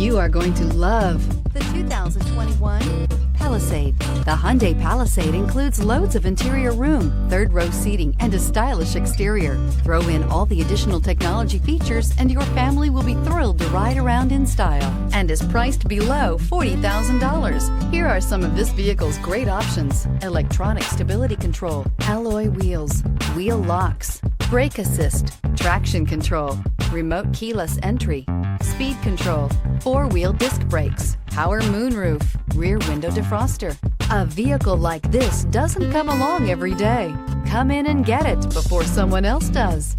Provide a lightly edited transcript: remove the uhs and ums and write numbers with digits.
You are going to love the 2021 Palisade. The Hyundai Palisade includes loads of interior room, third-row seating, and a stylish exterior. Throw in all the additional technology features and your family will be thrilled to ride around in style, and is priced below $40,000. Here are some of this vehicle's great options: electronic stability control, alloy wheels, wheel locks, brake assist, traction control, remote keyless entry, speed control, four-wheel disc brakes, power moonroof, rear window defroster. A vehicle like this doesn't come along every day. Come in and get it before someone else does.